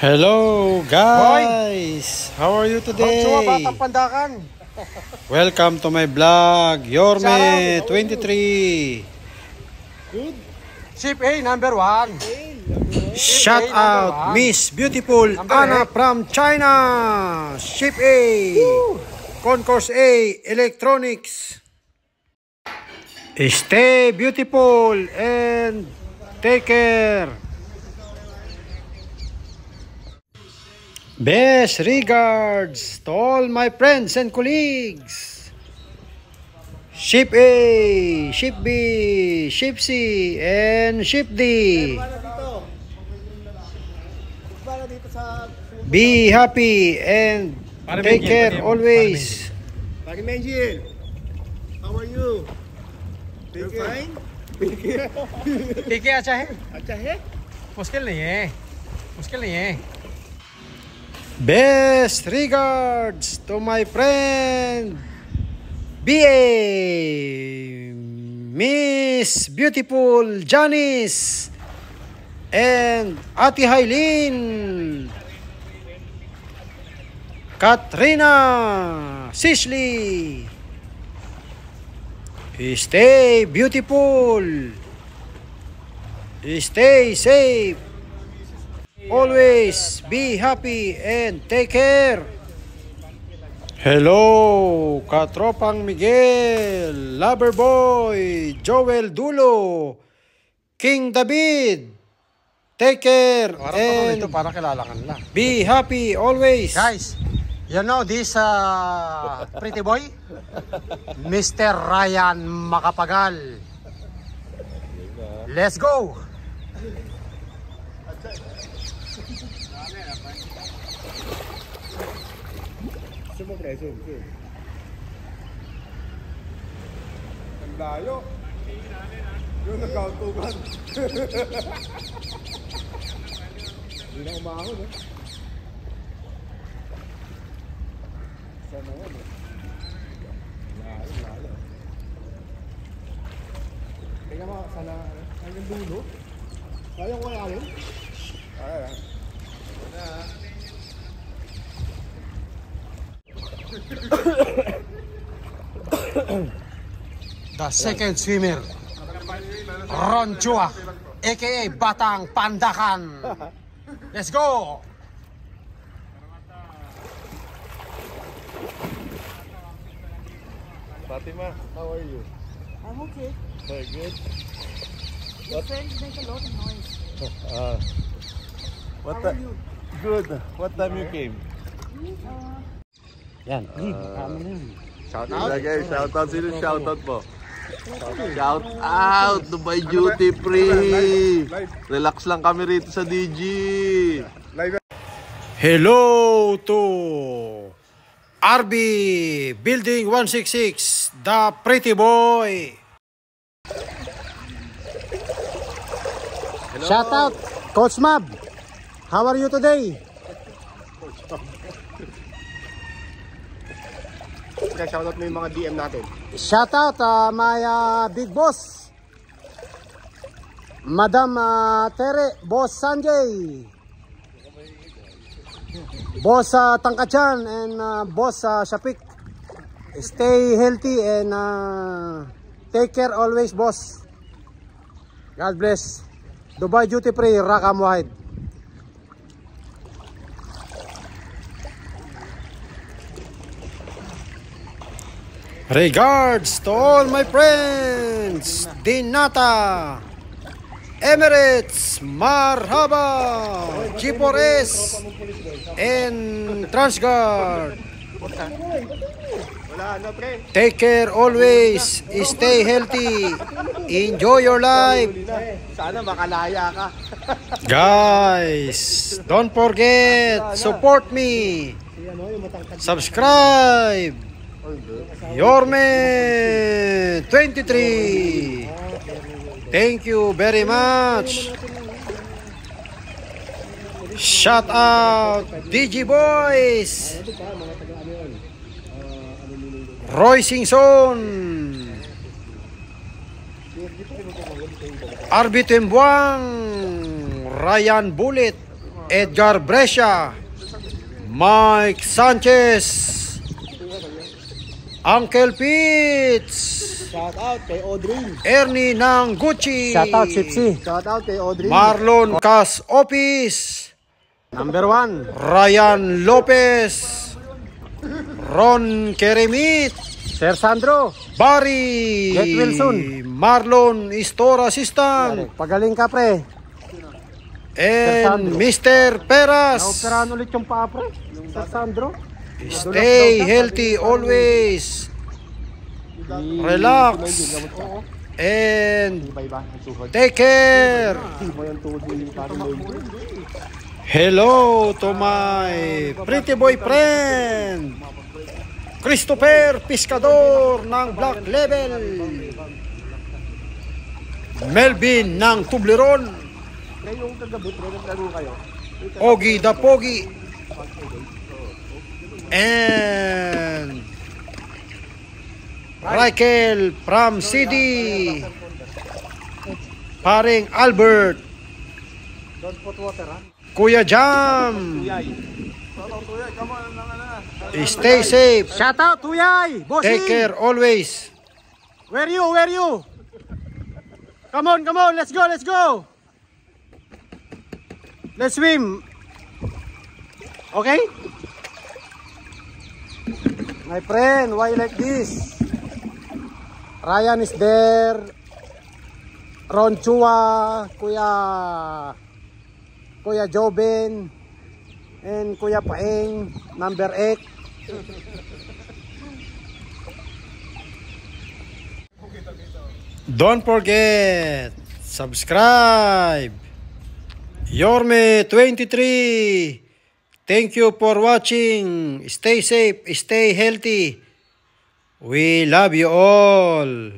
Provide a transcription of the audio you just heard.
Hello guys! How are you today? Batang Pandakan. Welcome to my vlog, Yorme 23. Good. Ship A number 1. Shout out Miss Beautiful Anna from China. Ship A. Concourse A Electronics. Stay beautiful and take care. Best regards to all my friends and colleagues. Ship A, Ship B, Ship C, and Ship D. Be happy and take care always. Pari Menjil, how are you? You're fine? ठीक है अच्छा है अच्छा है? मुश्किल नहीं है मुश्किल नहीं है Best regards to my friend BA, Miss Beautiful Janice, and Ate Hailin, Katrina, Sisley. Stay beautiful, stay safe. Always be happy and take care. Hello, Katropang Miguel, Loverboy, Joel Dulo, King David. Take care and para kilala ka nila. be happy always. Guys, you know this pretty boy? Mr. Ryan Macapagal. Let's go. Ang layo. Yung nagkautugan. Hindi na umahon eh. Sana yan eh. Layo. Tingnan mo, sana hanggang dulo. Kaya ko kaya rin? Kaya. The second swimmer, Ron Chua, aka Batang Pandakan. Let's go! Fatima, how are you? I'm okay. Very good. Your friends make a lot of noise. What How are you? Good. What time you came? Yan. Shout out guys, shout out. Sino shout out po? Shout out Dubai Duty Free. Relax lang kami rito sa DG. Hello to RB Building 166, the pretty boy. Hello. Shout out Coach Mab. How are you today? Shout out mo yung mga DM natin. Shout out my big boss, Madam Tere, Boss Sanjay, Boss Tangkachan, and Boss Shapik. Stay healthy and take care always, boss. God bless. Dubai Duty Free, Rakam Wahid. Regards to all my friends, Dinata, Emirates, Marhaba, G4S, and Transguard. Take care always, stay healthy, enjoy your life. Sana makalaya ka. Guys, don't forget, support me, subscribe. Yorme 23. Thank you very much. Shout out DG Boys, Roy Singson, RB Tembuang, Ryan Bullet, Edgar Brescia, Mike Sanchez, Uncle Pitts, Shout out kay Audrey. Ernie ng Gucci, Shoutout, Sipsi. Shoutout kay Audrey. Marlon Cas Opis, Number 1. Ryan Lopez, Ron Keremit, Sir Sandro. Barry, Jet Wilson. Marlon Store Assistant, Pagaling ka, pre. and Mr. Peras. Naoperahan ulit yung paa, pre. Sir Sandro. Stay healthy always. Relax. And take care. Hello to my pretty boyfriend, Christopher Piscador ng Black Label, Melvin ng Tubleron, Ogie the Pogi, and Raquel from CD, paring Albert, Kuya Jam. Stay safe. Shoutout, Tuyay. Bossing. Take care always. Where you? Where you? Come on, come on. Let's go, let's go. Let's swim. Okay? My friend, why like this? Ryan is there. Ron Chua, Kuya Joben, and Kuya Paeng, number 8. Don't forget, subscribe. Yorme 23. Thank you for watching. Stay safe, stay healthy. We love you all.